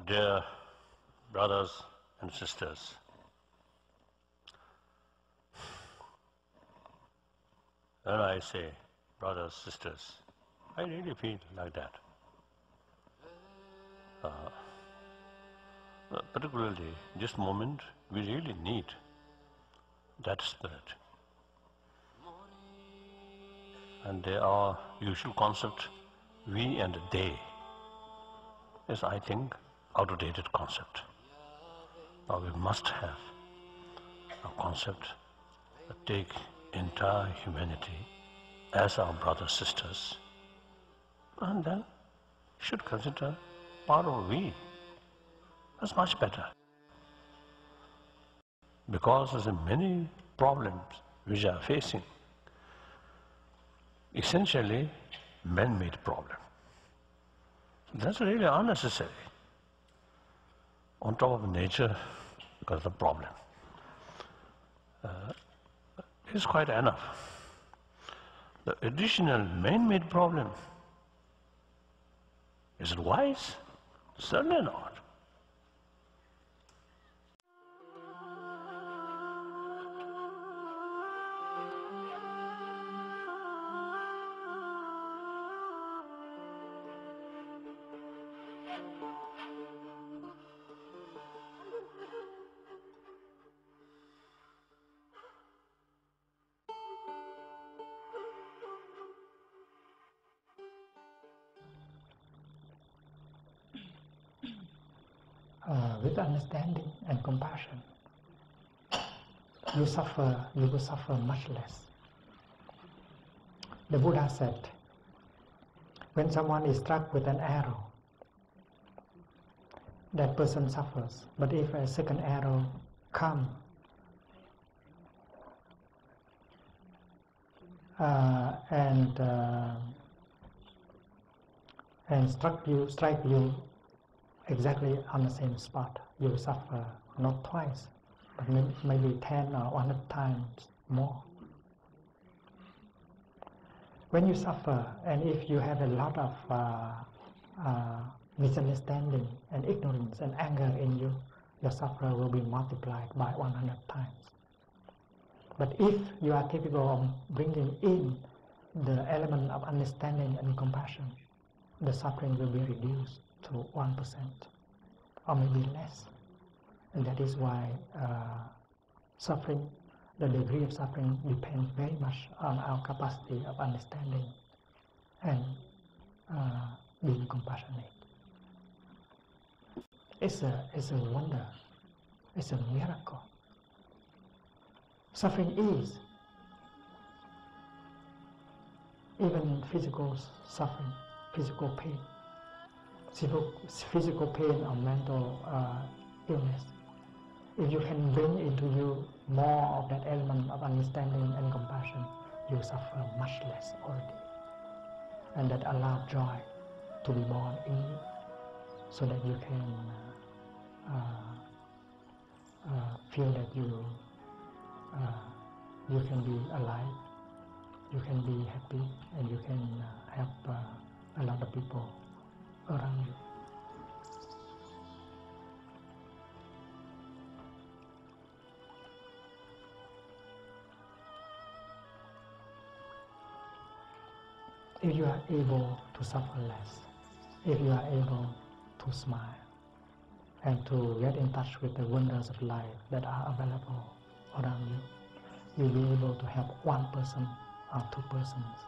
Dear brothers and sisters, when I say brothers, sisters, I really feel like that. Particularly this moment, we really need that spirit. And our usual concept, we and they, is, I think, outdated concept. Now we must have a concept that take entire humanity as our brothers, sisters, and then should consider part of we. That's much better. Because there's many problems which are facing, essentially man-made problem. That's really unnecessary. On top of nature, because the problem is quite enough. The additional man-made problem, is it wise? Certainly not. With understanding and compassion, you will suffer much less. The Buddha said, when someone is struck with an arrow, that person suffers. But if a second arrow comes and strike you exactly on the same spot, you will suffer not twice, but maybe 10 or 100 times more. When you suffer, and if you have a lot of misunderstanding and ignorance and anger in you, your suffering will be multiplied by 100 times. But if you are capable of bringing in the element of understanding and compassion, the suffering will be reduced to 1% or maybe less. And that is why suffering, the degree of suffering, depends very much on our capacity of understanding and being compassionate. It's a wonder. It's a miracle. Suffering is even physical suffering, physical pain, physical pain or mental illness. If you can bring into you more of that element of understanding and compassion, you suffer much less already. And that allows joy to be born in you, so that you can feel that you can be alive, you can be happy, and you can help a lot of people around you. If you are able to suffer less, if you are able to smile and to get in touch with the wonders of life that are available around you, you'll be able to help one person or two persons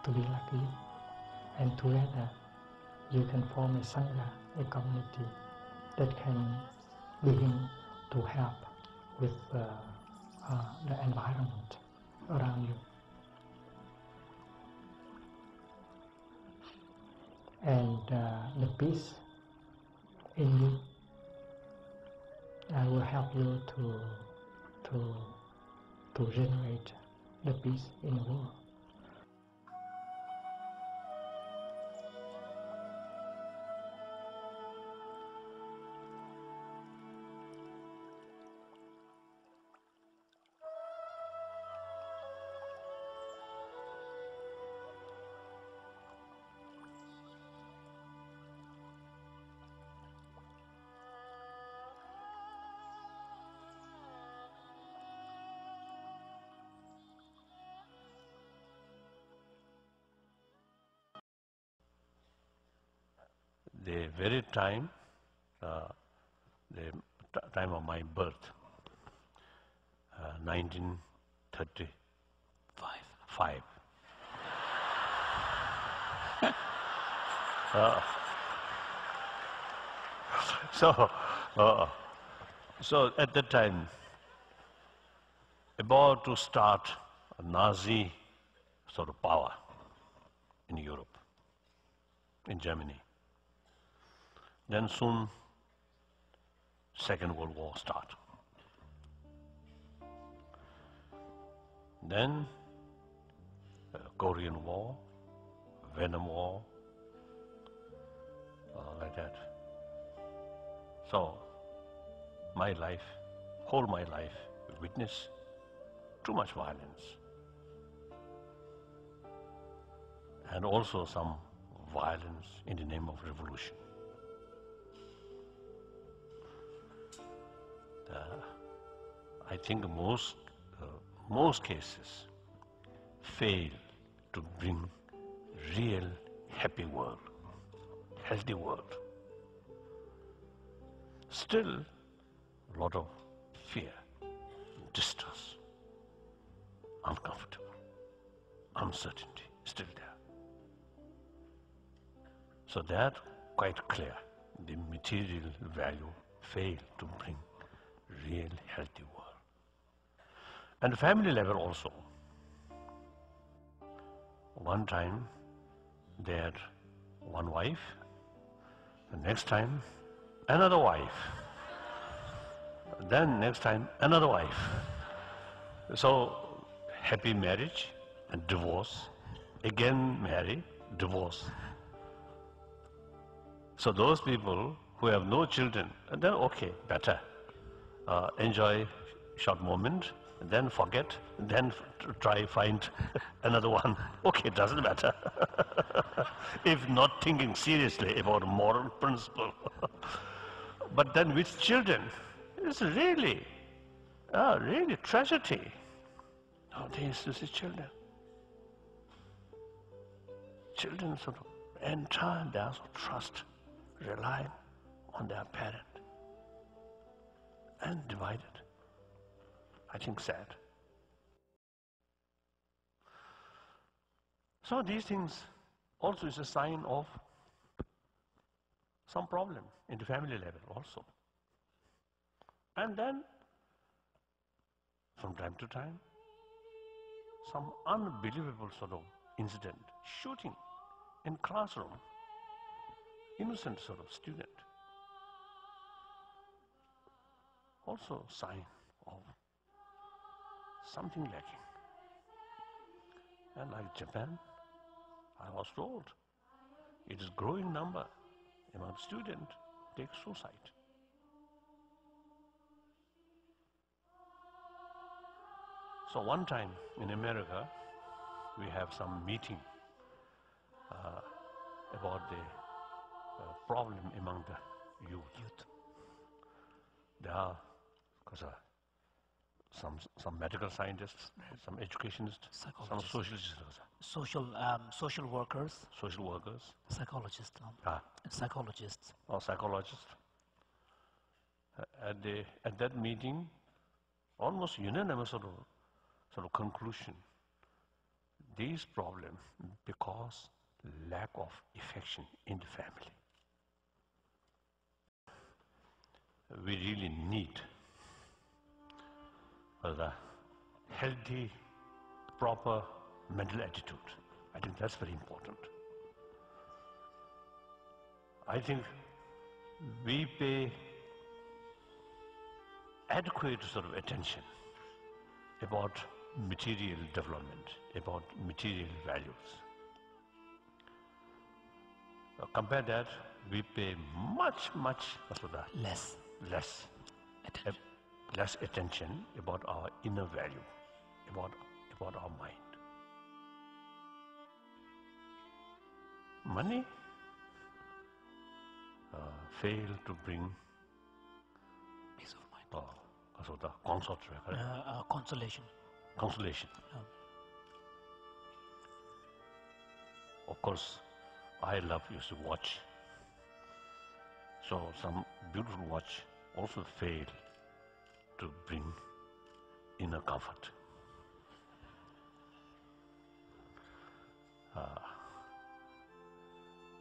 to be like you. And together you can form a sangha, a community that can begin to help with the environment around you. And the peace in you will help you to generate the peace in the world. the very time, the time of my birth, 1935. So at that time, about to start a Nazi sort of power in Europe, in Germany. Then soon, Second World War start. Then Korean War, Vietnam War, like that. So my life, whole my life, witnessed too much violence. And also some violence in the name of revolution. I think most cases fail to bring real happy world, healthy world. Still, a lot of fear, distress, uncomfortable, uncertainty still there. So that quite clear. The material value fail to bring real healthy world. And family level also. One time they had one wife, the next time another wife, then next time another wife. So happy marriage and divorce, again marry, divorce. So those people who have no children, then okay, better. Enjoy short moment, then forget, then try find another one. Okay, doesn't matter. If not thinking seriously about moral principle. But then with children, it's really tragedy. Nowadays, this is children. Children sort of entire their trust, rely on their parent, and divided. I think sad. So these things also is a sign of some problem in the family level also. And then, from time to time, some unbelievable sort of incident, shooting in classroom, innocent sort of student. Also sign of something lacking. And like Japan, I was told, it is growing number among students take suicide. So one time in America, we have some meeting about the problem among the youth. There are, because some medical scientists, some educationists, some sociologists, social workers, psychologists, and psychologists. Or psychologists. At that meeting, almost unanimous sort of conclusion. These problems because lack of affection in the family. We really need the healthy, proper mental attitude. I think that's very important. I think we pay adequate sort of attention about material development, about material values. Compare that, we pay much less attention about our inner value, about our mind. Money fail to bring peace of mind. Also the consolation. Of course, I love used to watch So some beautiful watch also fail to bring inner comfort.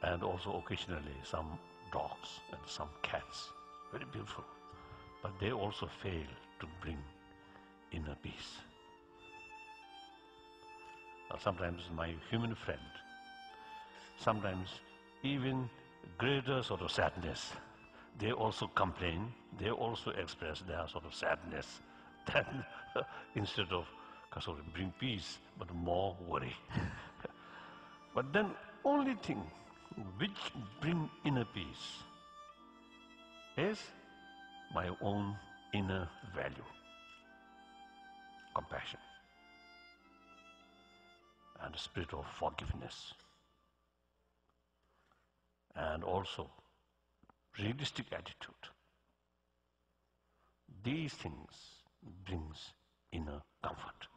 And also occasionally some dogs and some cats, very beautiful, but they also fail to bring inner peace. Sometimes my human friend, sometimes even greater sort of sadness, they also complain, they also express their sort of sadness. Then instead of sort of bring peace, but more worry. But then only thing which bring inner peace is my own inner value, compassion, and the spirit of forgiveness, and also realistic attitude. These things brings inner comfort,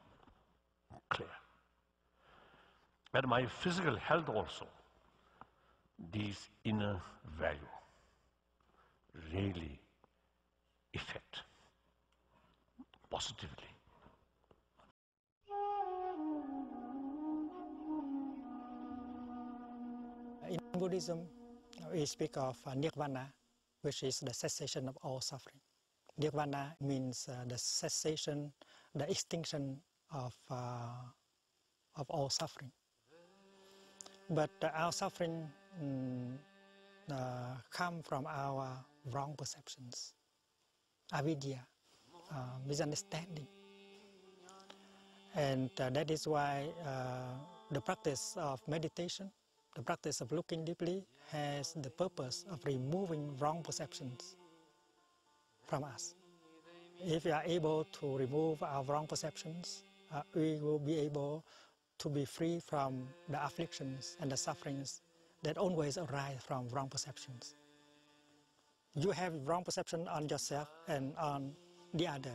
clear. And my physical health also, these inner value really affect positively. In Buddhism, we speak of nirvana, which is the cessation of all suffering. Nirvana means the cessation, the extinction of all suffering. But our suffering come from our wrong perceptions, avidya, misunderstanding. And that is why the practice of meditation, the practice of looking deeply, has the purpose of removing wrong perceptions from us. If we are able to remove our wrong perceptions, we will be able to be free from the afflictions and the sufferings that always arise from wrong perceptions. You have wrong perception on yourself and on the other,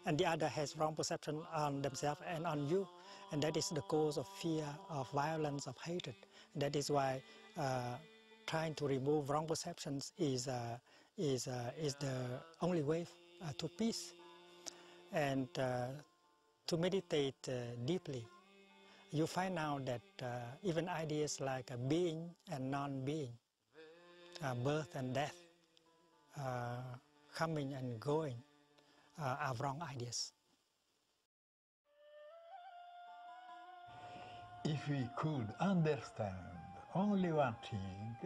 and the other has wrong perception on themselves and on you, and that is the cause of fear, of violence, of hatred. That is why trying to remove wrong perceptions is the only way to peace. And to meditate deeply, you find out that even ideas like being and non-being, birth and death, coming and going, are wrong ideas. If we could understand only one thing,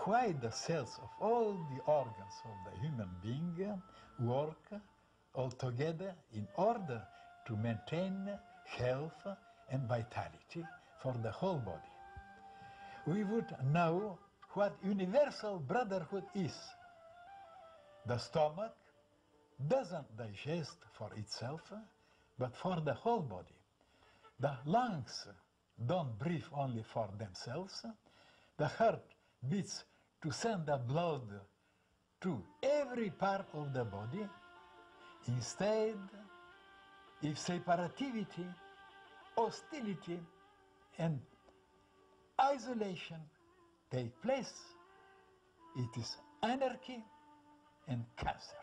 why the cells of all the organs of the human being work all together in order to maintain health and vitality for the whole body, we would know what universal brotherhood is. The stomach doesn't digest for itself, but for the whole body. The lungs don't breathe only for themselves. The heart beats to send the blood to every part of the body. Instead, if separativity, hostility, and isolation take place, it is anarchy and cancer.